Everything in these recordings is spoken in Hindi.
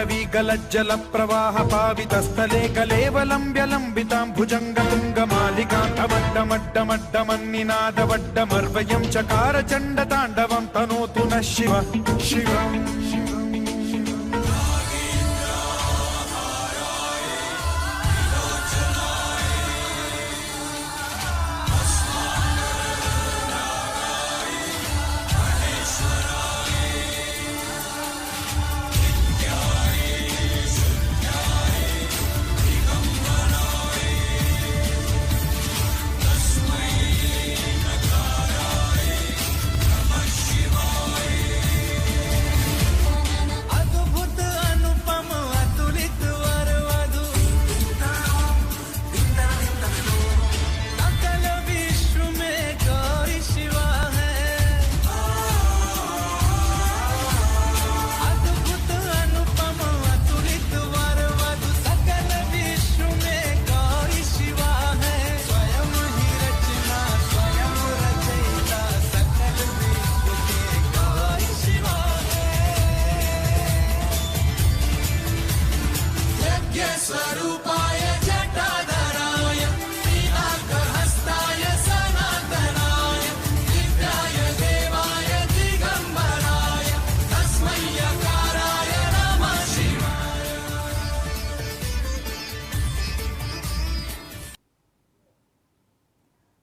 ताण्डवीगलज्जलप्रवाह पावितस्थले कलेवलम्ब्य लम्बितां भुजङ्गतुङ्गमालिकान्तमड्डमड्डमन्निनादवड्डमर्वयं चकार चण्डताण्डवं तनोतु नः शिवः शिवम्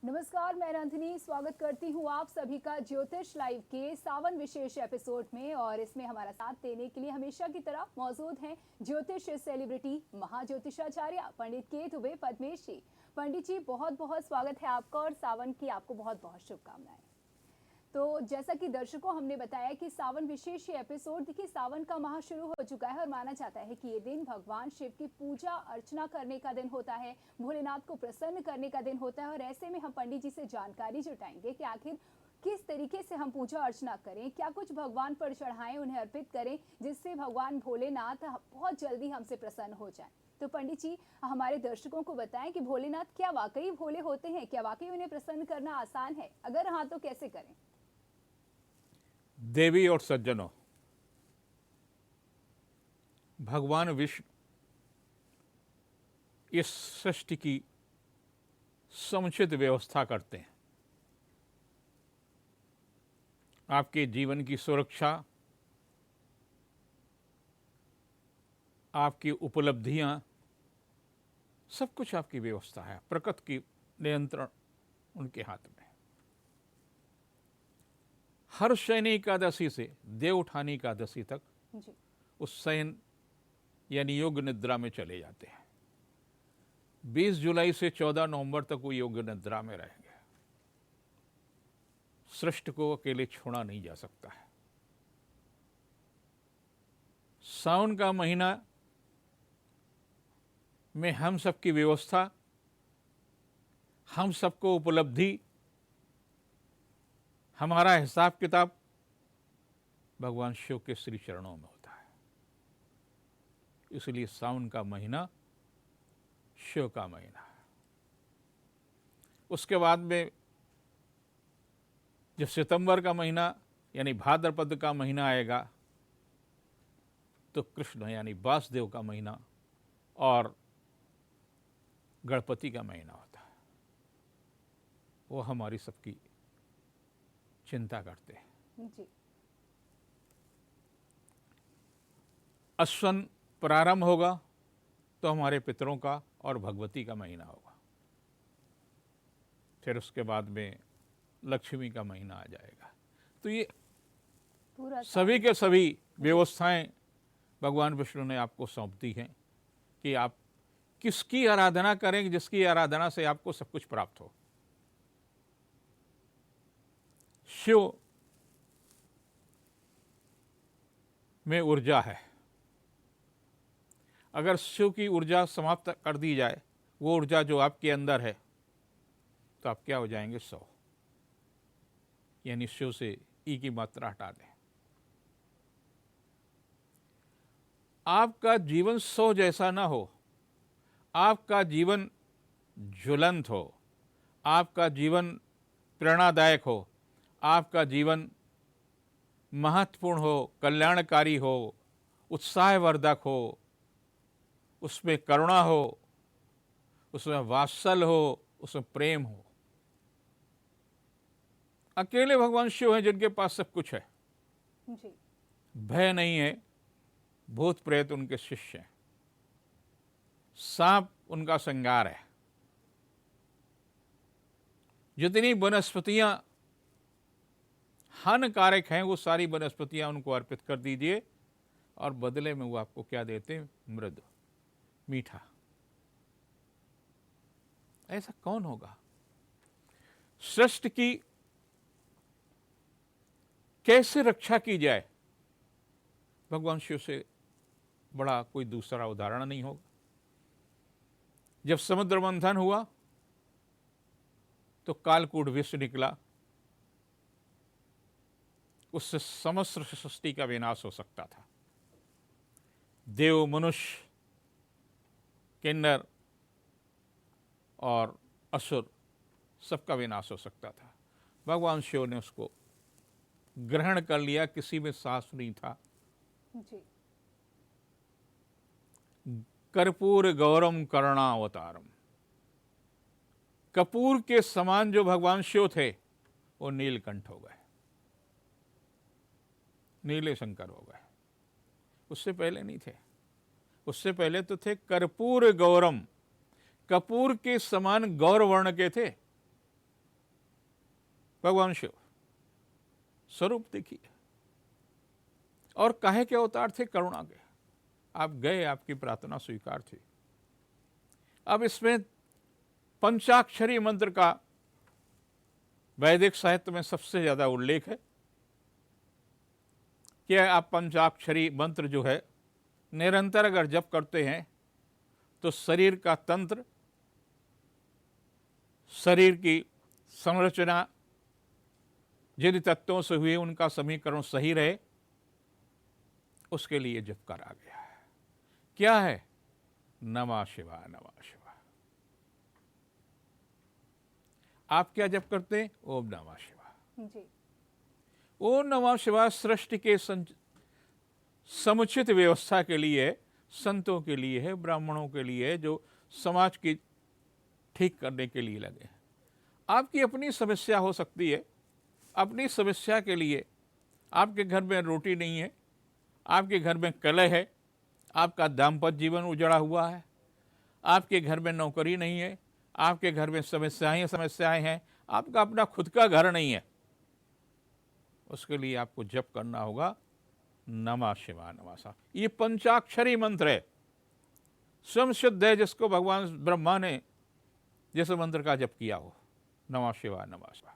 नमस्कार, मैं रंधनी स्वागत करती हूँ आप सभी का ज्योतिष लाइव के सावन विशेष एपिसोड में। और इसमें हमारा साथ देने के लिए हमेशा की तरह मौजूद हैं ज्योतिष सेलिब्रिटी महाज्योतिषाचार्य पंडित केतुवे पद्मेश जी। पंडित जी, बहुत बहुत स्वागत है आपका और सावन की आपको बहुत बहुत शुभकामनाएं। तो जैसा कि दर्शकों हमने बताया कि सावन विशेष एपिसोड, देखिए सावन का माह शुरू हो चुका है और माना जाता है कि ये दिन भगवान शिव की पूजा अर्चना करने का दिन होता है, भोलेनाथ को प्रसन्न करने का दिन होता है। और ऐसे में हम पंडित जी से जानकारी जुटाएंगे कि आखिर किस तरीके से हम पूजा अर्चना करें, क्या कुछ भगवान पर चढ़ाएं, उन्हें अर्पित करें, जिससे भगवान भोलेनाथ बहुत जल्दी हमसे प्रसन्न हो जाए। तो पंडित जी हमारे दर्शकों को बताएं कि भोलेनाथ क्या वाकई भोले होते हैं, क्या वाकई उन्हें प्रसन्न करना आसान है? अगर हाँ तो कैसे करें? देवी और सज्जनों, भगवान विष्णु इस सृष्टि की समुचित व्यवस्था करते हैं। आपके जीवन की सुरक्षा, आपकी उपलब्धियां, सब कुछ आपकी व्यवस्था है। प्रकृति की नियंत्रण उनके हाथ में। हर शयनी एकादशी से देवउठानी एकादशी तक जी। उस शयन यानी योग निद्रा में चले जाते हैं। 20 जुलाई से 14 नवंबर तक वो योग निद्रा में रहेंगे। सृष्टि को अकेले छोड़ा नहीं जा सकता है। सावन का महीना में हम सबकी व्यवस्था, हम सबको उपलब्धि, हमारा हिसाब किताब भगवान शिव के श्री चरणों में होता है। इसलिए सावन का महीना शिव का महीना है। उसके बाद में जब सितंबर का महीना यानी भाद्रपद का महीना आएगा तो कृष्ण यानी वासुदेव का महीना और गणपति का महीना होता है। वो हमारी सबकी चिंता करते हैं। जी। अश्वन प्रारंभ होगा तो हमारे पितरों का और भगवती का महीना होगा। फिर उसके बाद में लक्ष्मी का महीना आ जाएगा। तो ये सभी के सभी व्यवस्थाएं भगवान विष्णु ने आपको सौंप दी हैं कि आप किसकी आराधना करें, जिसकी आराधना से आपको सब कुछ प्राप्त हो। शिव में ऊर्जा है। अगर शिव की ऊर्जा समाप्त कर दी जाए, वो ऊर्जा जो आपके अंदर है, तो आप क्या हो जाएंगे? 100। यानी शिव से ई की मात्रा हटा दें। आपका जीवन 100 जैसा ना हो, आपका जीवन ज्वलंत हो, आपका जीवन प्रेरणादायक हो, आपका जीवन महत्वपूर्ण हो, कल्याणकारी हो, उत्साहवर्धक हो, उसमें करुणा हो, उसमें वात्सल हो, उसमें प्रेम हो। अकेले भगवान शिव हैं जिनके पास सब कुछ है। जी। भय नहीं है, भूत प्रेत उनके शिष्य हैं, सांप उनका श्रृंगार है। जितनी वनस्पतियां हानिकारक हैं वो सारी वनस्पतियां उनको अर्पित कर दीजिए और बदले में वो आपको क्या देते हैं? मृदु, मीठा। ऐसा कौन होगा? सृष्टि की कैसे रक्षा की जाए, भगवान शिव से बड़ा कोई दूसरा उदाहरण नहीं होगा। जब समुद्र मंथन हुआ तो कालकूट विष निकला, उससे समस्त सृष्टि का विनाश हो सकता था। देव, मनुष्य, किन्नर और असुर सबका विनाश हो सकता था। भगवान शिव ने उसको ग्रहण कर लिया, किसी में साहस नहीं था। जी। कर्पूर गौरम करुणावतारम, कपूर के समान जो भगवान शिव थे वो नीलकंठ हो गए, नीले शंकर हो गए। उससे पहले नहीं थे, उससे पहले तो थे कर्पूर गौरम, कपूर के समान गौर वर्ण के थे भगवान शिव। स्वरूप देखिए। और काहे के अवतार थे? करुणा के। आप गए, आपकी प्रार्थना स्वीकार थी। अब इसमें पंचाक्षरी मंत्र का वैदिक साहित्य में सबसे ज्यादा उल्लेख है कि आप पंचाक्षरी मंत्र जो है निरंतर अगर जप करते हैं तो शरीर का तंत्र, शरीर की संरचना जिन तत्वों से हुई उनका समीकरण सही रहे, उसके लिए जप करा गया है। क्या है? नमः शिवाय, नमः शिवाय। आप क्या जप करते हैं? ओम नमः शिवाय। जी। ओम नमः शिवाय सृष्टि के समुचित व्यवस्था के लिए, संतों के लिए है, ब्राह्मणों के लिए है, जो समाज की ठीक करने के लिए लगे। आपकी अपनी समस्या हो सकती है, अपनी समस्या के लिए आपके घर में रोटी नहीं है, आपके घर में कलह है, आपका दाम्पत्य जीवन उजड़ा हुआ है, आपके घर में नौकरी नहीं है, आपके घर में समस्याएं हैं, आपका अपना खुद का घर नहीं है, उसके लिए आपको जप करना होगा नमः शिवाय, नमः शिवाय। ये पंचाक्षरी मंत्र है, स्वयं सिद्ध है, जिसको भगवान ब्रह्मा ने जिस मंत्र का जप किया हो, नमः शिवाय, नमः शिवाय।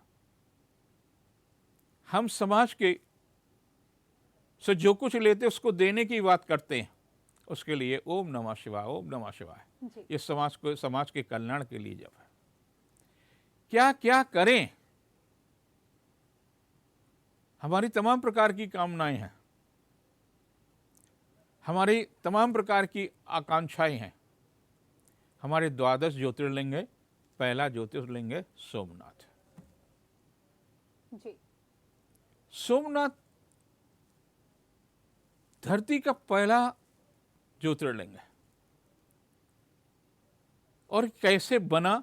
हम समाज के से जो कुछ लेते उसको देने की बात करते हैं, उसके लिए ओम नमः शिवाय, ओम नमः शिवाय। ये समाज के कल्याण के लिए जप है। क्या क्या करें? हमारी तमाम प्रकार की कामनाएं हैं, हमारी तमाम प्रकार की आकांक्षाएं हैं। हमारे 12 ज्योतिर्लिंग है। पहला ज्योतिर्लिंग है सोमनाथ। जी। सोमनाथ धरती का पहला ज्योतिर्लिंग है। और कैसे बना,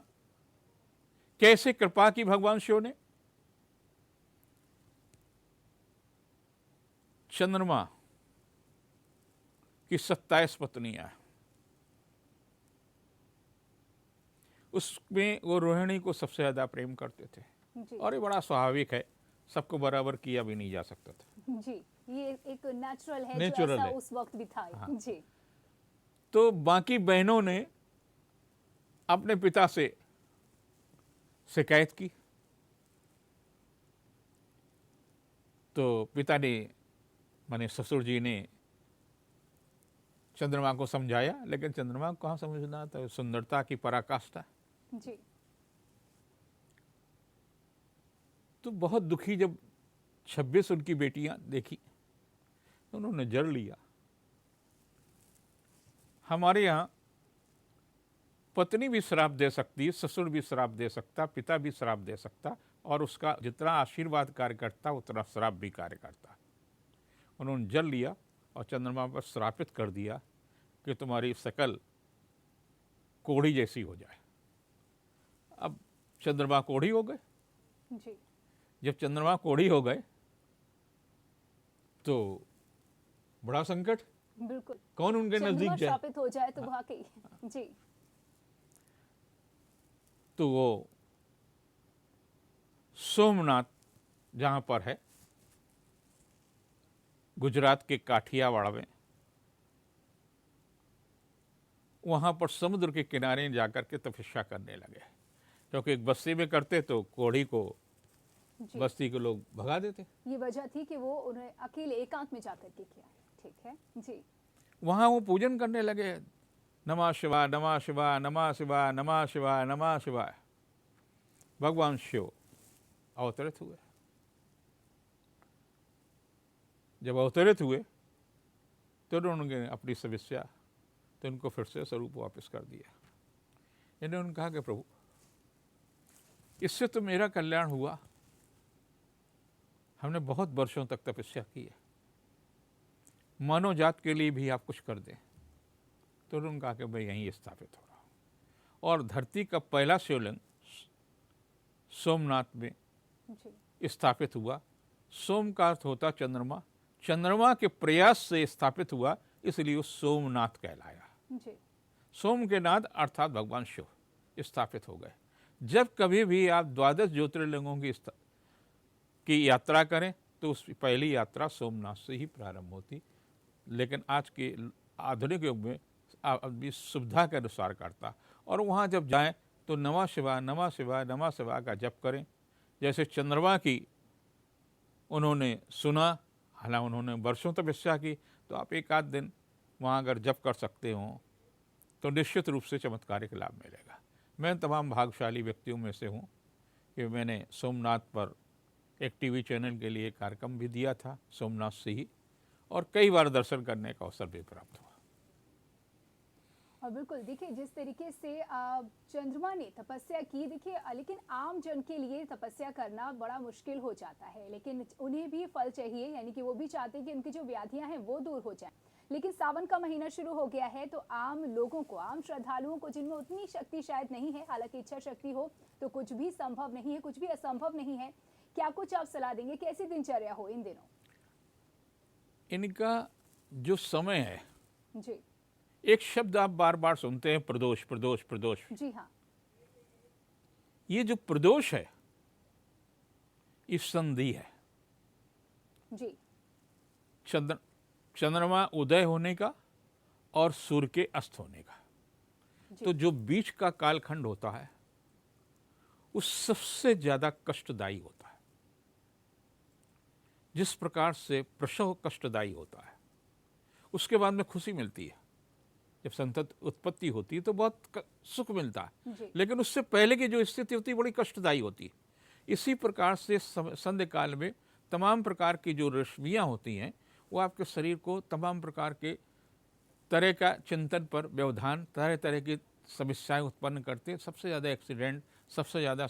कैसे कृपा की भगवान शिव ने? चंद्रमा की 27 पत्नियां, उसमें वो रोहिणी को सबसे ज्यादा प्रेम करते थे। जी। और ये बड़ा स्वाभाविक है, सबको बराबर किया भी नहीं जा सकता था। जी, ये एक नेचुरल है, नेचुरल जो ऐसा है। उस वक्त भी था। हाँ। जी। तो बाकी बहनों ने अपने पिता से शिकायत की, तो पिता ने, माने ससुर जी ने चंद्रमा को समझाया, लेकिन चंद्रमा को कहाँ समझना था, सुंदरता की पराकाष्ठा। जी। तो बहुत दुखी जब 26 उनकी बेटियां देखी तो उन्होंने जड़ लिया। हमारे यहाँ पत्नी भी श्राप दे सकती है, ससुर भी श्राप दे सकता, पिता भी श्राप दे सकता, और उसका जितना आशीर्वाद कार्य करता उतना श्राप भी कार्य करता। उन्होंने जल लिया और चंद्रमा पर श्रापित कर दिया कि तुम्हारी शकल कोढ़ी जैसी हो जाए। अब चंद्रमा कोढ़ी हो गए। जी। जब चंद्रमा कोढ़ी हो गए तो बड़ा संकट। बिल्कुल। कौन उनके नजदीक जाए? श्रापित हो जाए तो वाकई। जी। तो वो सोमनाथ जहां पर है, गुजरात के काठियावाड़ में, वहां पर समुद्र के किनारे जाकर के तपस्या करने लगे, क्योंकि एक बस्ती में करते तो कोढ़ी को बस्ती के लोग भगा देते। ये वजह थी कि वो उन्हें अकेले एकांत में जाकर के किया। ठीक है जी। वहां वो पूजन करने लगे, नमः शिवाय नमः शिवाय नमः शिवाय नमः शिवाय नमः शिवाय। भगवान शिव अवतरित हुए। जब अवतरित हुए तो उन्होंने अपनी समस्या तो उनको फिर से स्वरूप वापस कर दिया। इन्होंने कहा कि प्रभु, इससे तो मेरा कल्याण हुआ, हमने बहुत वर्षों तक तपस्या की है, मानव जात के लिए भी आप कुछ कर दें। तो उन्होंने कहा कि मैं यहीं स्थापित हो रहा हूँ। और धरती का पहला शिवलिंग सोमनाथ में स्थापित हुआ। सोम का अर्थ होता चंद्रमा, चंद्रमा के प्रयास से स्थापित हुआ, इसलिए वो सोमनाथ कहलाया। जी। सोम के नाथ अर्थात भगवान शिव स्थापित हो गए। जब कभी भी आप 12 ज्योतिर्लिंगों की यात्रा करें तो उस पहली यात्रा सोमनाथ से ही प्रारंभ होती, लेकिन आज के आधुनिक युग में आदमी सुविधा के अनुसार करता। और वहाँ जब जाएं तो नमः शिवाय नमः शिवाय नमः शिवाय का जप करें। जैसे चंद्रमा की उन्होंने सुना, हालांकि उन्होंने वर्षों तपस्या की, तो आप एक आध दिन वहाँ अगर जप कर सकते हो तो निश्चित रूप से चमत्कारिक लाभ मिलेगा। मैं तमाम भाग्यशाली व्यक्तियों में से हूँ कि मैंने सोमनाथ पर एक टीवी चैनल के लिए कार्यक्रम भी दिया था सोमनाथ से ही, और कई बार दर्शन करने का अवसर भी प्राप्त हुआ। और बिल्कुल देखिए, जिस तरीके से चंद्रमा ने तपस्या की, देखिए लेकिन आम जन के लिए तपस्या करना बड़ा मुश्किल हो जाता है, लेकिन उन्हें भी फल चाहिए, यानी कि वो भी चाहते हैं कि उनकी जो व्याधियां हैं वो दूर हो जाएं। लेकिन सावन का महीना शुरू हो गया है, तो आम लोगों को, आम श्रद्धालुओं को, जिनमें उतनी शक्ति शायद नहीं है, हालांकि इच्छा शक्ति हो तो कुछ भी संभव नहीं है, कुछ भी असंभव नहीं है, क्या कुछ आप सलाह देंगे, कैसी दिनचर्या हो इन दिनों? इनका जो समय है जी। एक शब्द आप बार बार सुनते हैं, प्रदोष प्रदोष प्रदोष। जी हाँ। ये जो प्रदोष है ये संधि है। जी। चंद्रमा उदय होने का और सूर्य के अस्त होने का, तो जो बीच का कालखंड होता है उस सबसे ज्यादा कष्टदायी होता है। जिस प्रकार से प्रसव कष्टदायी होता है, उसके बाद में खुशी मिलती है, जब संतत उत्पत्ति होती है तो बहुत सुख मिलता है, लेकिन उससे पहले की जो स्थिति होती है बड़ी कष्टदायी होती है। इसी प्रकार से संध्या काल में तमाम प्रकार की जो रश्मियाँ होती हैं वो आपके शरीर को तमाम प्रकार के तरह का चिंतन पर व्यवधान, तरह तरह की समस्याएं उत्पन्न करते हैं। सबसे ज़्यादा एक्सीडेंट, सबसे ज़्यादा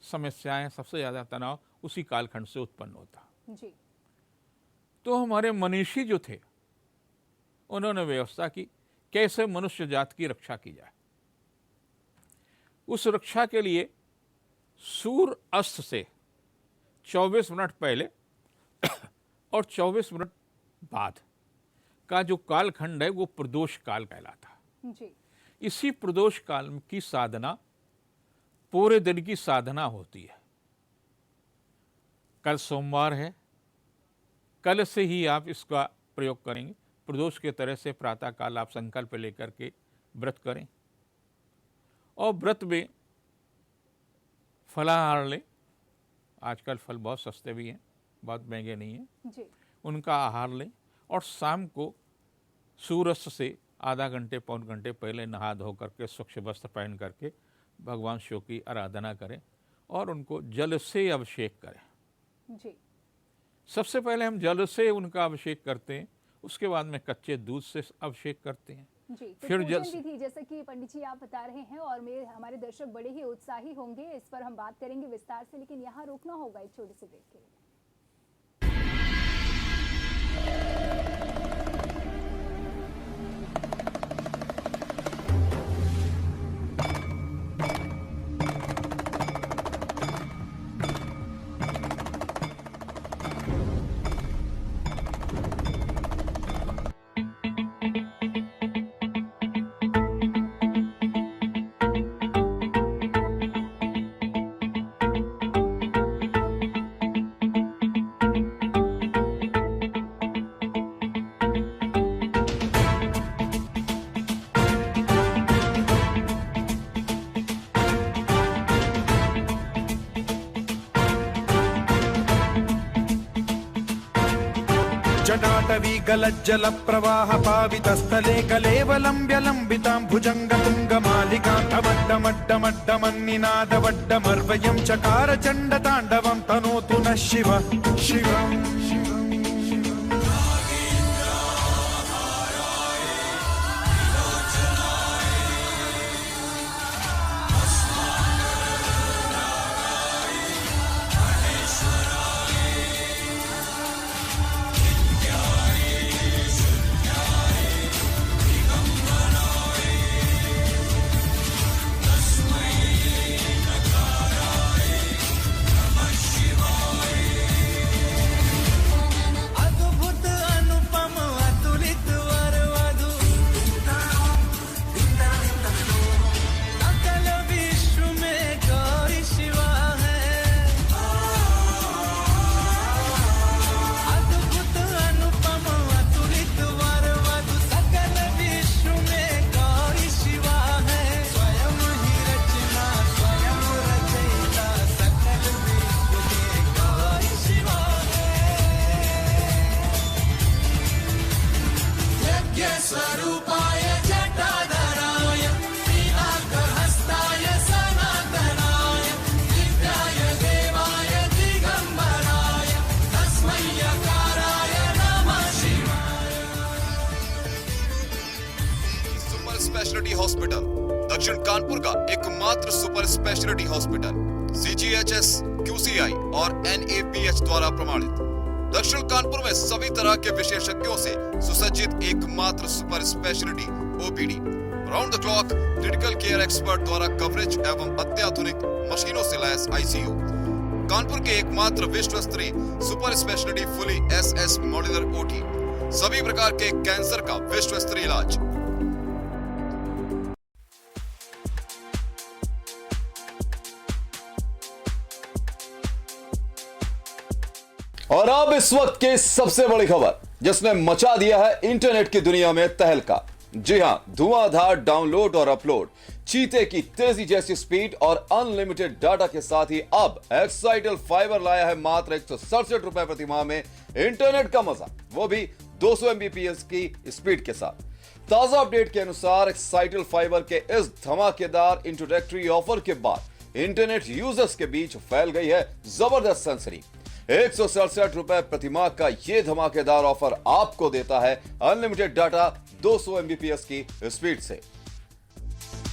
समस्याएं, सबसे ज़्यादा तनाव उसी कालखंड से उत्पन्न होता जी। तो हमारे मनीषी जो थे उन्होंने व्यवस्था की कैसे मनुष्य जात की रक्षा की जाए। उस रक्षा के लिए सूर्य अस्त से 24 मिनट पहले और 24 मिनट बाद का जो कालखंड है वो प्रदोष काल कहलाता है। जी। इसी प्रदोष काल की साधना पूरे दिन की साधना होती है। कल सोमवार है, कल से ही आप इसका प्रयोग करेंगे। प्रदोष के तरह से प्रातः काल आप संकल्प लेकर के व्रत करें और व्रत में फलाहार लें। आजकल फल बहुत सस्ते भी हैं, बहुत महंगे नहीं हैं जी। उनका आहार लें और शाम को सूर्यास्त से आधा घंटे पौन घंटे पहले नहा धो करके स्वच्छ वस्त्र पहन करके भगवान शिव की आराधना करें और उनको जल से अभिषेक करें। जी। सबसे पहले हम जल से उनका अभिषेक करते हैं, उसके बाद में कच्चे दूध से अभिषेक करते हैं। जी। तो फिर पूजन विधि जैसे कि पंडित जी आप बता रहे हैं और हमारे दर्शक बड़े ही उत्साही होंगे, इस पर हम बात करेंगे विस्तार से, लेकिन यहाँ रोकना होगा एक छोटे से ब्रेक के लिए। जटाटवी गलज्जल प्रवाह पावितस्थले कलेवलम्ब्य लम्बितां भुजङ्गतुङ्गमालिकान्तमड्डमड्डमड्डमन्निनादवड्डमर्वयं चकार चण्डताण्डवं तनोतु नः शिव शिवम् स्वरूपाय जटाधराय पीताम्बरहस्ताय सनातनाय दिव्याय देवाय दिगंबराय तस्मै यकाराय नमः शिवाय। सुपर स्पेशलिटी हॉस्पिटल दक्षिण कानपुर का एकमात्र super speciality hospital CGHS, QCI और NABH द्वारा प्रमाणित। दक्षिण कानपुर में सभी तरह के विशेषज्ञों से सुसज्जित एकमात्र super speciality OPD, round the clock critical care expert द्वारा कवरेज एवं अत्याधुनिक मशीनों से लैस ICU। कानपुर के एकमात्र विश्व स्तरीय super speciality fully SS modular OT, सभी प्रकार के कैंसर का विश्व स्तरीय इलाज। और अब इस वक्त की सबसे बड़ी खबर जिसने मचा दिया है इंटरनेट की दुनिया में तहलका। जी हां, धुआंधार डाउनलोड और अपलोड, चीते की तेजी जैसी स्पीड और अनलिमिटेड डाटा के साथ ही अब एक्साइटल फाइबर लाया है मात्र 167 रुपए प्रति माह में इंटरनेट का मजा, वो भी 200 Mbps की स्पीड के साथ। ताजा अपडेट के अनुसार एक्साइटल फाइबर के इस धमाकेदार इंट्रोडक्टरी ऑफर के बाद इंटरनेट यूजर्स के बीच फैल गई है जबरदस्त सनसनी। 167 रुपए प्रति माह का ये धमाकेदार ऑफर आपको देता है अनलिमिटेड डाटा 200 Mbps की स्पीड से।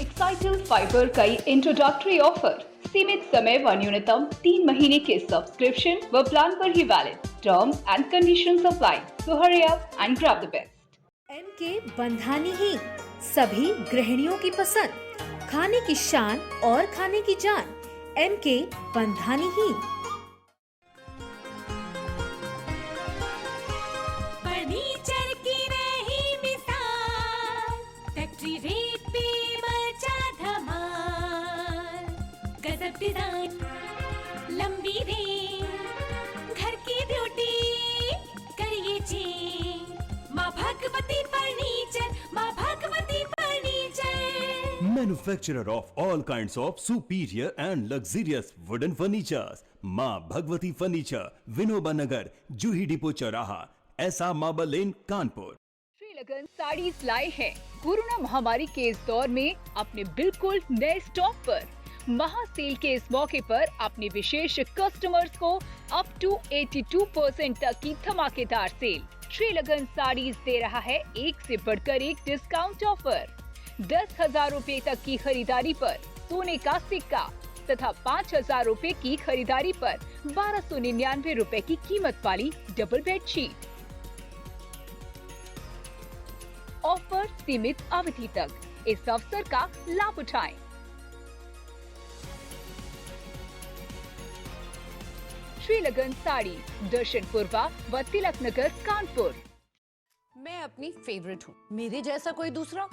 एक्साइटल फाइबर का इंट्रोडक्टरी ऑफर सीमित समय व न्यूनतम 3 महीने के सब्सक्रिप्शन व प्लान पर ही valid. Terms and conditions apply. So hurry up and grab the best. MK Bandhani ही सभी गृहिणियों की पसंद, खाने की शान और खाने की जान। MK बंधानी ही। फर्नीचर की रही मिसाल, फैक्ट्री रेट पे मचा धमाल। गजब डिजाइन, लंबी रेंज, घर की ब्यूटी करिए चेंज। माँ भगवती फर्नीचर, माँ Bhagwati furniture. Manufacturer of all kinds of superior and luxurious wooden furnitures. माँ भगवती फर्नीचर, विनोबा नगर, जूही डिपो चौराहा, ऐसा मार्बल लेन, कानपुर। श्रीलगन साड़ीज लाए हैं कोरोना महामारी के इस दौर में अपने बिल्कुल नए स्टॉक पर। महासेल के इस मौके पर अपने विशेष कस्टमर्स को अप टू 82% तक की धमाकेदार सेल। श्रीलगन साड़ीज दे रहा है एक से बढ़कर एक डिस्काउंट ऑफर। 10,000 रूपए तक की खरीदारी पर सोने का सिक्का तथा 5,000 रूपए की खरीदारी पर 1299 रूपए की कीमत वाली डबल बेडशीट। ऑफर सीमित अवधि तक, इस अवसर का लाभ उठाएं। श्रीलगन साड़ी, दर्शन पूर्वा व तिलक नगर, कानपुर। मैं अपनी फेवरेट हूँ, मेरे जैसा कोई दूसरा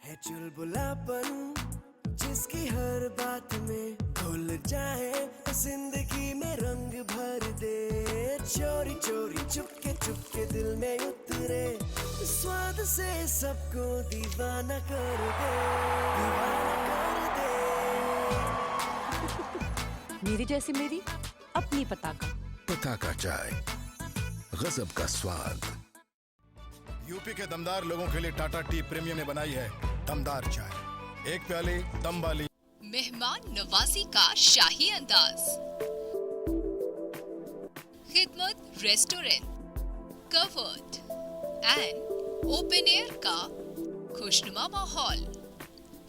है चुलबुलापन जिसकी हर बात में घुल जाए, जिंदगी में रंग भर दे। चोरी चोरी चुपके दिल में उतरे, स्वाद से सबको दीवाना कर दे, दीवाना कर दे। मेरी जैसी मेरी अपनी पताका। पताका चाय, गजब का स्वाद। यूपी के दमदार लोगों के लिए टाटा टी प्रीमियम ने बनाई है दमदार चाय। एक प्याली दम वाली। मेहमान नवाजी का शाही अंदाज, Khidmat restaurant, covered and open air का खुशनुमा माहौल,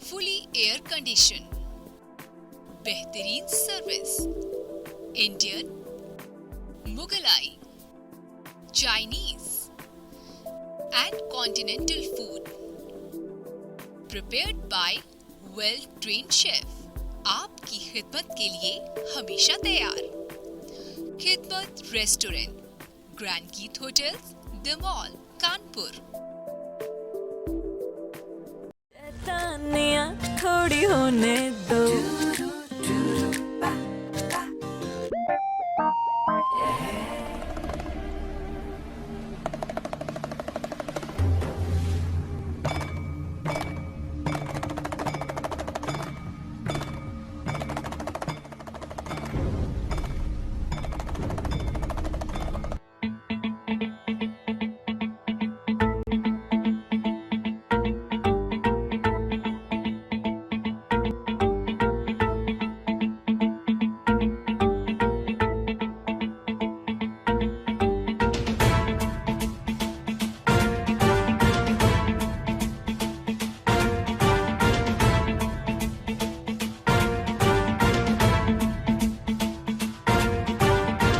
फुली एयर कंडीशन, बेहतरीन service, Indian, Mughlai, Chinese and continental food prepared by well trained chef, आपकी खिदमत के लिए हमेशा तैयार। Khidmat restaurant, grand Geet hotel, the mall, Kanpur. थोड़ी होने दो।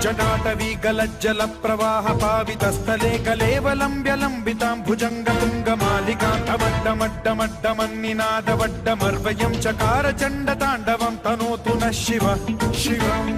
जटाटवी गलज्जल प्रवाह पावितस्थले कलेवलम्ब्य लम्बितां भुजंग तुंग मालिकान्तमड्डमड्डमड्डमन्निनादवड्डमर्वयं चकार चण्ड ताण्डवं तनोतु नः शिव शिवम्।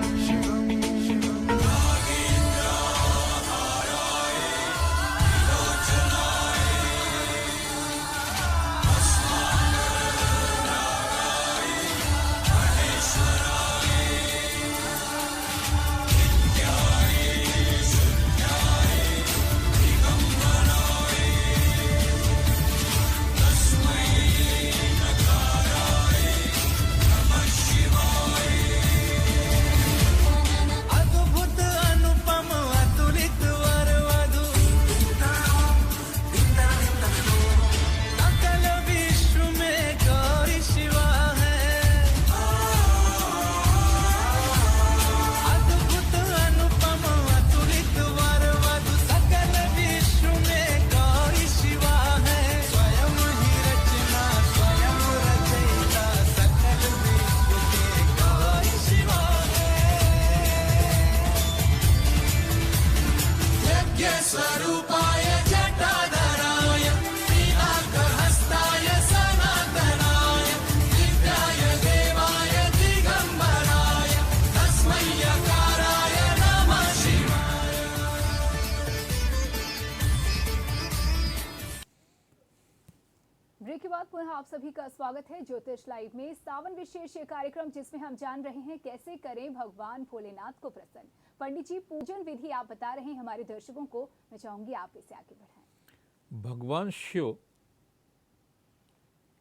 ब्रेक के बाद पुनः आप सभी का स्वागत है ज्योतिष लाइव में सावन विशेष कार्यक्रम, जिसमें हम जान रहे हैं कैसे करें भगवान भोलेनाथ को प्रसन्न। पंडित जी, पूजन विधि आप बता रहे हैं हमारे दर्शकों को, मैं चाहूंगी आप इसे आगे बढ़ाएं। भगवान शिव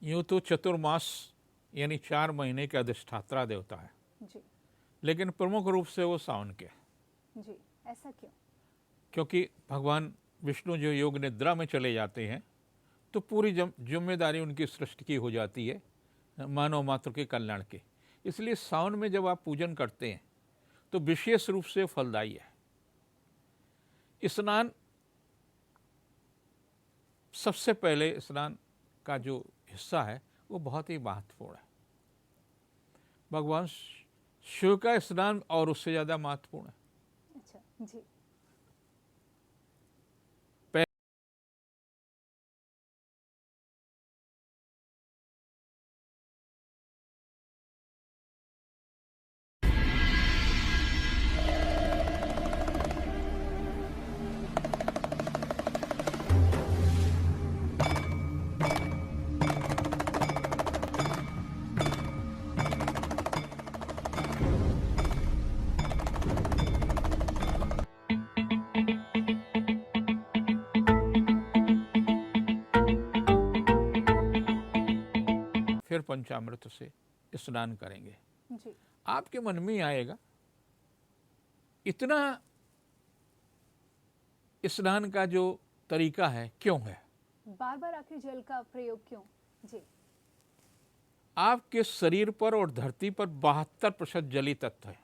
यूँ तो चतुर्मास यानी 4 महीने के अधिष्ठात्रा देवता है जी, लेकिन प्रमुख रूप से वो सावन के जी। ऐसा क्यों? क्योंकि भगवान विष्णु जो योग निद्रा में चले जाते हैं तो पूरी जिम्मेदारी उनकी सृष्टि की हो जाती है मानव मात्र के कल्याण की। इसलिए सावन में जब आप पूजन करते हैं तो विशेष रूप से फलदायी है। स्नान, सबसे पहले स्नान का जो हिस्सा है वो बहुत ही महत्वपूर्ण है। भगवान शिव का स्नान और उससे ज़्यादा महत्वपूर्ण है। अच्छा जी। फिर पंचामृत से स्नान करेंगे जी। आपके मन में आएगा इतना स्नान का जो तरीका है क्यों है, बार बार आखिर जल का प्रयोग क्यों? जी, आपके शरीर पर और धरती पर 72% जलीय तत्व है।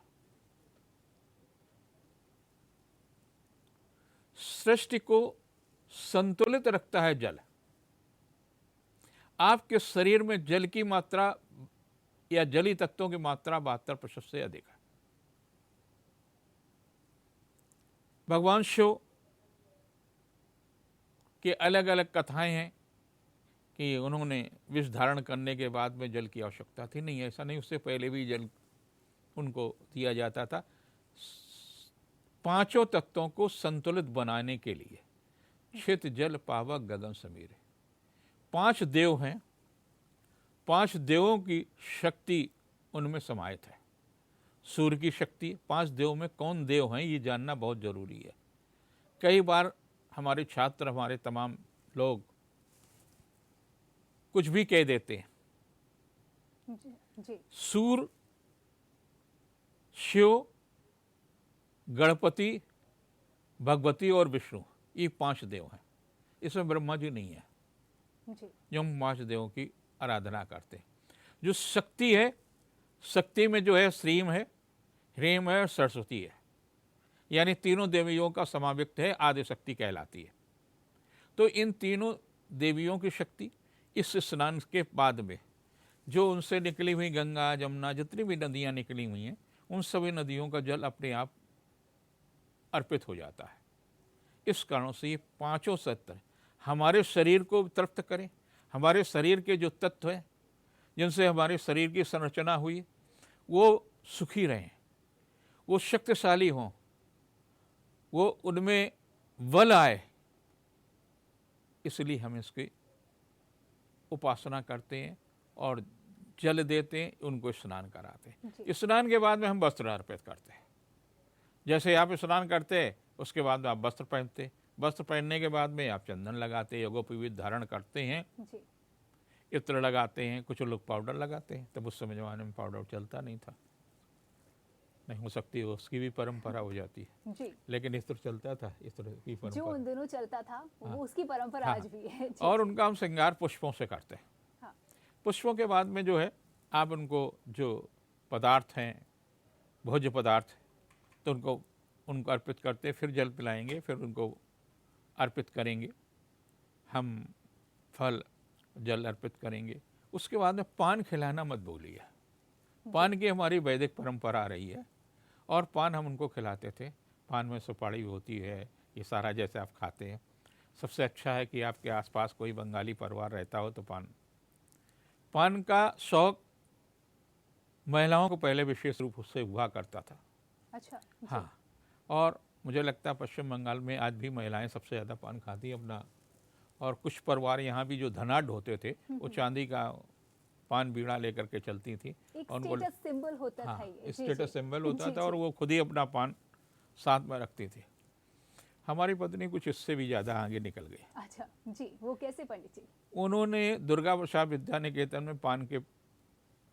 सृष्टि को संतुलित रखता है जल। आपके शरीर में जल की मात्रा या जलीय तत्वों की मात्रा 72% से अधिक है। भगवान शिव के अलग अलग कथाएं हैं कि उन्होंने विष धारण करने के बाद में जल की आवश्यकता थी। नहीं, ऐसा नहीं, उससे पहले भी जल उनको दिया जाता था। पांचों तत्वों को संतुलित बनाने के लिए क्षित जल पावक गगन समीर, 5 देव हैं। 5 देवों की शक्ति उनमें समाहित है। सूर्य की शक्ति, 5 देव में कौन देव हैं ये जानना बहुत जरूरी है। कई बार हमारे छात्र, हमारे तमाम लोग कुछ भी कह देते हैं। जी। सूर्य, शिव, गणपति, भगवती और विष्णु, ये 5 देव हैं। इसमें ब्रह्मा जी नहीं है जो हम 5 देवों की आराधना करते हैं। जो शक्ति है, शक्ति में जो है श्रीम है, ह्रीम है और सरस्वती है, यानी तीनों देवियों का समाविष्ट है, आदि शक्ति कहलाती है। तो इन तीनों देवियों की शक्ति इस स्नान के बाद में जो उनसे निकली हुई गंगा, जमुना, जितनी भी नदियाँ निकली हुई हैं, उन सभी नदियों का जल अपने आप अर्पित हो जाता है। इस कारण से ये 5 तत्व हमारे शरीर को तृप्त करें। हमारे शरीर के जो तत्व हैं जिनसे हमारे शरीर की संरचना हुई वो सुखी रहें, वो शक्तिशाली हों, वो उनमें बल आए, इसलिए हम इसकी उपासना करते हैं और जल देते हैं, उनको स्नान कराते हैं। स्नान के बाद में हम वस्त्र अर्पित करते हैं। जैसे आप स्नान करते हैं उसके बाद में आप वस्त्र पहनते हैं। वस्त्र पहनने के बाद में आप चंदन लगाते हैं, यज्ञोपवीत धारण करते हैं, इत्र लगाते हैं, कुछ लोग पाउडर लगाते हैं। तब उस समय जमाने में पाउडर चलता नहीं था, नहीं हो सकती है उसकी भी परंपरा हो जाती है जी। लेकिन इत्र चलता था, इत्र की परंपरा जो उन दिनों चलता था वो उसकी परंपरा आज भी है जी। और उनका हम श्रृंगार पुष्पों से करते हैं। पुष्पों के बाद में जो है आप उनको जो पदार्थ हैं, भोज्य पदार्थ, तो उनको अर्पित करते हैं। फिर जल पिलाएंगे, फिर उनको अर्पित करेंगे। हम फल जल अर्पित करेंगे। उसके बाद में पान खिलाना मत भूलिए। पान की हमारी वैदिक परंपरा रही है और पान हम उनको खिलाते थे। पान में सुपाड़ी होती है, ये सारा जैसे आप खाते हैं। सबसे अच्छा है कि आपके आसपास कोई बंगाली परिवार रहता हो तो पान का शौक महिलाओं को पहले विशेष रूप से हुआ करता था। अच्छा। हाँ, और मुझे लगता है पश्चिम बंगाल में आज भी महिलाएं सबसे ज़्यादा पान खाती हैं अपना। और कुछ परिवार यहाँ भी जो धनाढ़ होते थे वो चांदी का पान बीड़ा लेकर के चलती थी। एक स्टेटस सिंबल होता था ये। स्टेटस सिंबल होता था और वो खुद ही अपना पान साथ में रखती थी। हमारी पत्नी कुछ इससे भी ज़्यादा आगे निकल गई। अच्छा जी, वो कैसे पंडित जी? उन्होंने दुर्गा प्रसाद विद्या निकेतन में पान के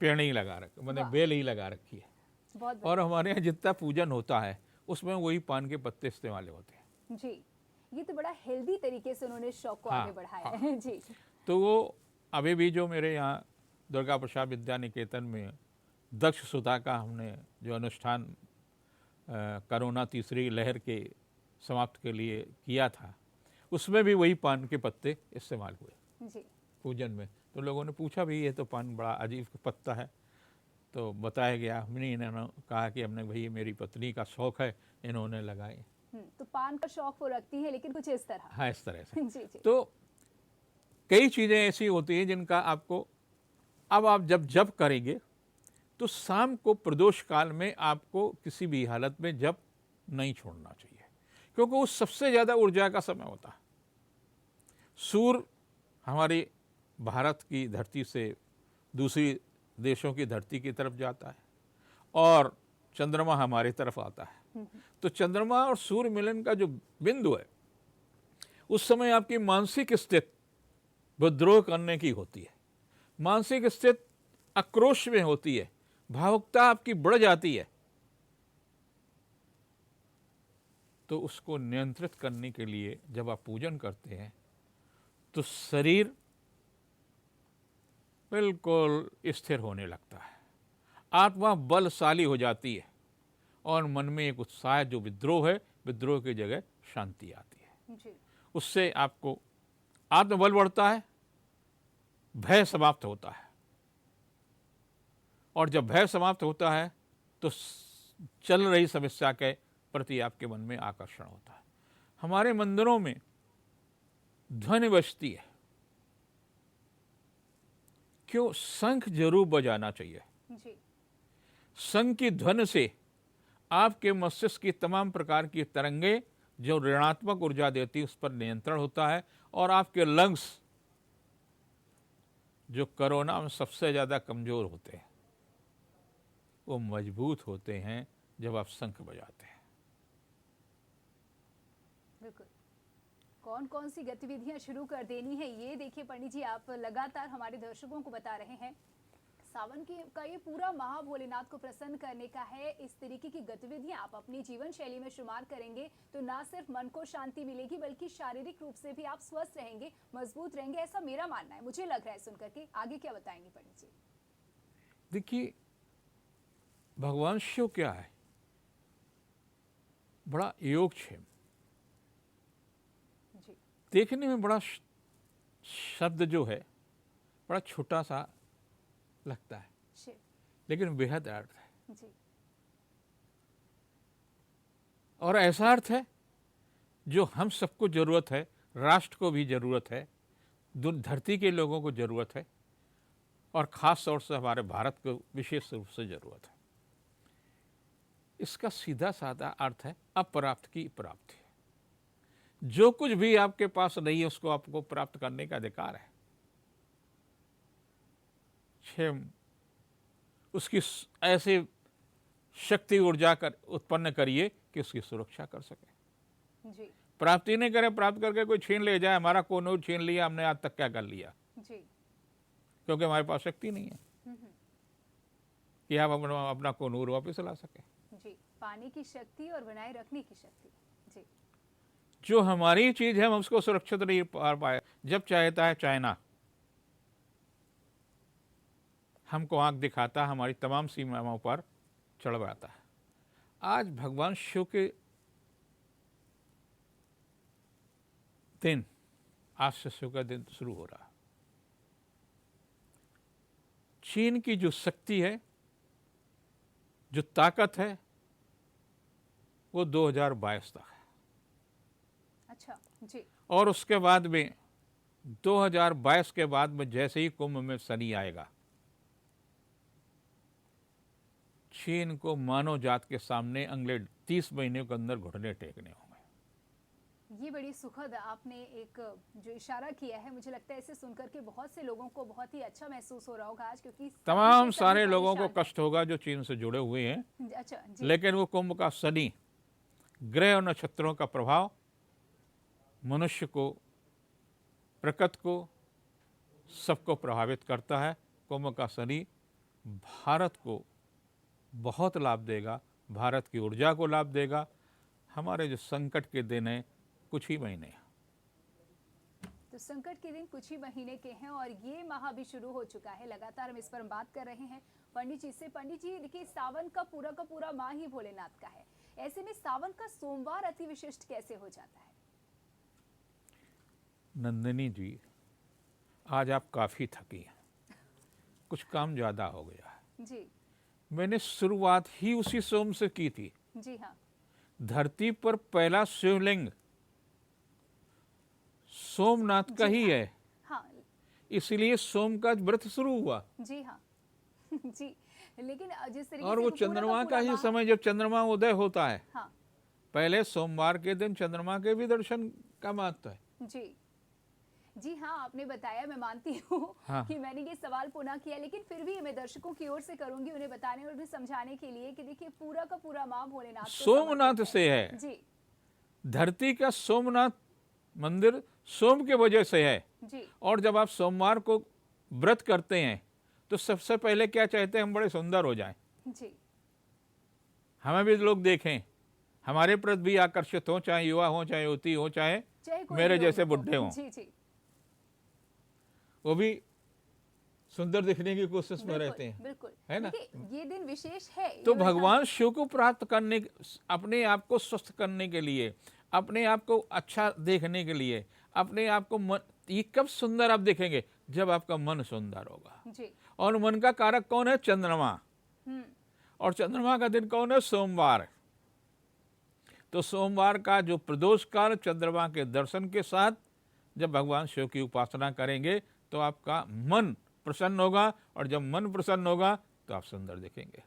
पेड़ ही लगा रखे, मतलब बेल ही लगा रखी है। और हमारे यहाँ जितना पूजन होता है उसमें वही पान के पत्ते इस्तेमाल होते हैं जी। ये तो बड़ा हेल्दी तरीके से उन्होंने शौक को आगे बढ़ाया है जी। तो वो अभी भी जो मेरे यहाँ दुर्गा प्रसाद विद्या निकेतन में दक्ष सुधा का हमने जो अनुष्ठान कोरोना तीसरी लहर के समाप्त के लिए किया था, उसमें भी वही पान के पत्ते इस्तेमाल हुए जी। पूजन में। तो लोगों ने पूछा भी ये तो पान बड़ा अजीब पत्ता है, तो बताया गया। हमने इन्होंने कहा कि हमने भाई मेरी पत्नी का शौक है, इन्होंने लगाए। तो पान का शौक वो रखती है, लेकिन कुछ इस तरह। हाँ, इस तरह से जी जी। तो कई चीज़ें ऐसी होती हैं जिनका आपको अब आप जब करेंगे तो शाम को प्रदोष काल में आपको किसी भी हालत में जब नहीं छोड़ना चाहिए, क्योंकि वो सबसे ज़्यादा ऊर्जा का समय होता है। सूर्य हमारे भारत की धरती से दूसरी देशों की धरती की तरफ जाता है और चंद्रमा हमारी तरफ आता है। तो चंद्रमा और सूर्य मिलन का जो बिंदु है उस समय आपकी मानसिक स्थिति विद्रोह करने की होती है, मानसिक स्थिति आक्रोश में होती है, भावुकता आपकी बढ़ जाती है। तो उसको नियंत्रित करने के लिए जब आप पूजन करते हैं तो शरीर बिल्कुल स्थिर होने लगता है, आत्मा बलशाली हो जाती है और मन में एक उत्साह जो विद्रोह है, विद्रोह की जगह शांति आती है। जी। उससे आपको आत्मबल बढ़ता है, भय समाप्त होता है, और जब भय समाप्त होता है तो चल रही समस्या के प्रति आपके मन में आकर्षण होता है। हमारे मंदिरों में ध्वनि बजती है, क्यों? शंख जरूर बजाना चाहिए। जी। शंख की ध्वनि से आपके मस्तिष्क की तमाम प्रकार की तरंगे जो ऋणात्मक ऊर्जा देती है उस पर नियंत्रण होता है, और आपके लंग्स जो कोरोना में सबसे ज़्यादा कमज़ोर होते हैं वो मजबूत होते हैं जब आप शंख बजाते हैं। बिल्कुल। कौन कौन सी गतिविधियां शुरू कर देनी है, ये देखिए पंडित जी, आप लगातार हमारे दर्शकों को बता रहे हैं सावन का ये पूरा माह भोलेनाथ को प्रसन्न करने का है। इस तरीके की गतिविधियां आप अपनी जीवन शैली में शुमार करेंगे तो ना सिर्फ मन को शांति मिलेगी बल्कि शारीरिक रूप से भी आप स्वस्थ रहेंगे, मजबूत रहेंगे, ऐसा मेरा मानना है। मुझे लग रहा है सुनकर के। आगे क्या बताएंगे पंडित जी? देखिए, भगवान शिव क्या है, बड़ा योगक्षेम, देखने में बड़ा शब्द जो है बड़ा छोटा सा लगता है, लेकिन बेहद अर्थ है। जी। और ऐसा अर्थ है जो हम सबको जरूरत है, राष्ट्र को भी जरूरत है, धरती के लोगों को जरूरत है, और खास तौर से हमारे भारत को विशेष रूप से जरूरत है। इसका सीधा साधा अर्थ है अप्राप्त की प्राप्ति। जो कुछ भी आपके पास नहीं है उसको आपको प्राप्त करने का अधिकार है। क्षेम उसकी ऐसे शक्ति ऊर्जा कर उत्पन्न करिए कि उसकी सुरक्षा कर सके। जी। प्राप्ति नहीं करे, प्राप्त करके कोई छीन ले जाए, हमारा कोनूर छीन लिया, हमने आज तक क्या कर लिया? जी। क्योंकि हमारे पास शक्ति नहीं है कि आप अपना कोनूर वापस ला सके। जी। पाने की शक्ति और बनाए रखने की शक्ति। जी। जो हमारी चीज है हम उसको सुरक्षित नहीं पा पाए। जब चाहता है चाइना हमको आंख दिखाता, हमारी तमाम सीमाओं पर चढ़वाता है। आज भगवान शिव के दिन, आज से शिव का दिन शुरू हो रहा है। चीन की जो शक्ति है, जो ताकत है, वो 2022 तक है। अच्छा। जी। और उसके बाद में 2022 के बाद में जैसे ही कुंभ में शनि आएगा, चीन को मानव जात के सामने अगले 30 महीने के अंदर घुटने टेकने होंगे। ये बड़ी सुखद आपने एक जो इशारा किया है, मुझे लगता है इसे सुनकर के बहुत से लोगों को बहुत ही अच्छा महसूस हो रहा होगा आज, क्योंकि तमाम सारे लोगों को कष्ट होगा जो चीन से जुड़े हुए हैं। अच्छा। जी। लेकिन वो कुंभ का शनि, ग्रह और नक्षत्रों का प्रभाव मनुष्य को, प्रकृति को, सबको प्रभावित करता है। कुंभ का शनि भारत को बहुत लाभ देगा, भारत की ऊर्जा को लाभ देगा। हमारे जो संकट के दिन हैं कुछ ही महीने हैं, तो संकट के दिन कुछ ही महीने के हैं और ये माह भी शुरू हो चुका है। लगातार हम इस पर बात कर रहे हैं पंडित जी से। पंडित जी देखिए, सावन का पूरा माह ही भोलेनाथ का है, ऐसे में सावन का सोमवार अति विशिष्ट कैसे हो जाता है? नंदिनी जी, आज आप काफी थकी हैं, कुछ काम ज्यादा हो गया है। जी। मैंने शुरुआत ही उसी सोम से की थी। जी हाँ। धरती पर पहला शिवलिंग सोमनाथ का ही है। हाँ। इसलिए सोम का व्रत शुरू हुआ। जी हाँ। जी। लेकिन जिस तरीके और वो चंद्रमा का ही समय, जब चंद्रमा उदय होता है। हाँ। पहले सोमवार के दिन चंद्रमा के भी दर्शन का महत्व है। जी। जी हाँ, आपने बताया, मैं मानती हूँ हाँ। कि मैंने ये सवाल पुनः किया, लेकिन फिर भी मैं दर्शकों की ओर से करूंगी उन्हें बताने और भी समझाने के लिए कि देखिए पूरा का पूरा माह भोलेनाथ सोमनाथ से है। जी। धरती का सोमनाथ मंदिर सोम के वजह से है। जी। और जब आप सोमवार को व्रत करते हैं तो सबसे पहले क्या चाहते हैं? हम बड़े सुंदर हो जाएं। जी। हमें भी लोग देखें, हमारे प्रति भी आकर्षित हो, चाहे युवा हो, चाहे युवती हो, चाहे मेरे जैसे बुढ़े हों। जी जी, वो भी सुंदर दिखने की कोशिश में रहते हैं, बिल्कुल, है ना। ये दिन विशेष है। तो भगवान शिव को प्राप्त करने, अपने आप को स्वस्थ करने के लिए, अपने आप को अच्छा देखने के लिए, अपने आप को मन, ये कब सुंदर आप देखेंगे? जब आपका मन सुंदर होगा जी। और मन का कारक कौन है? चंद्रमा। और चंद्रमा का दिन कौन है? सोमवार। तो सोमवार का जो प्रदोष काल चंद्रमा के दर्शन के साथ जब भगवान शिव की उपासना करेंगे तो आपका मन प्रसन्न होगा, और जब मन प्रसन्न होगा तो आप सुंदर दिखेंगे।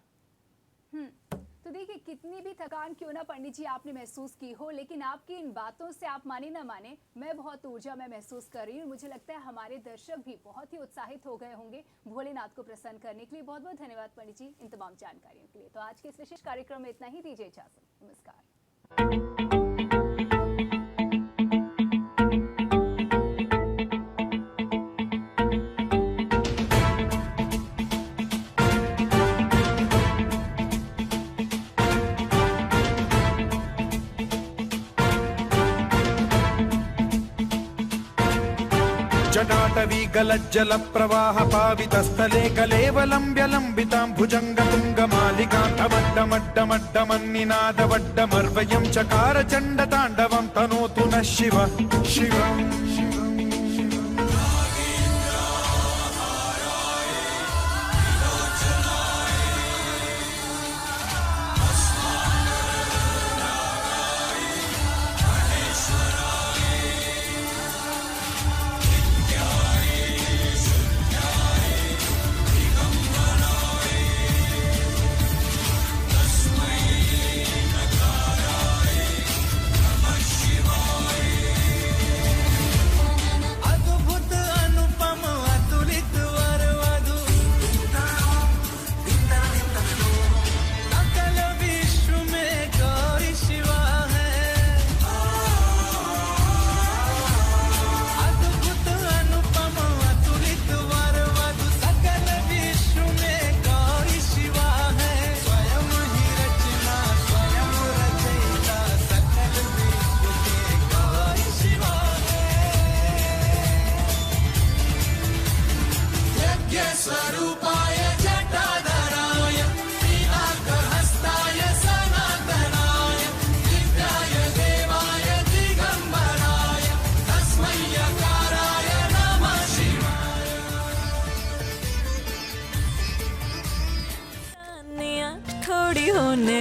तो देखिए, कितनी भी थकान क्यों ना पंडित जी आपने महसूस की हो, लेकिन आपकी इन बातों से, आप माने ना माने, मैं बहुत ऊर्जा में महसूस कर रही हूँ। मुझे लगता है हमारे दर्शक भी बहुत ही उत्साहित हो गए होंगे भोलेनाथ को प्रसन्न करने के लिए। बहुत बहुत धन्यवाद पंडित जी इन तमाम जानकारियों के लिए। तो आज के इस विशेष कार्यक्रम में इतना ही, दीजिए इजाजत, नमस्कार। जटाटवी गलज्जल प्रवाह पावितस्थले कलेवलम्ब्य लम्बितां भुजङ्गतुङ्गमालिकां टमड्डमड्डमड्डमन्निनादवड्डमर्वयं चकार चण्डताण्डवं तनोतु नः शिव शिवम्। थोड़ी होने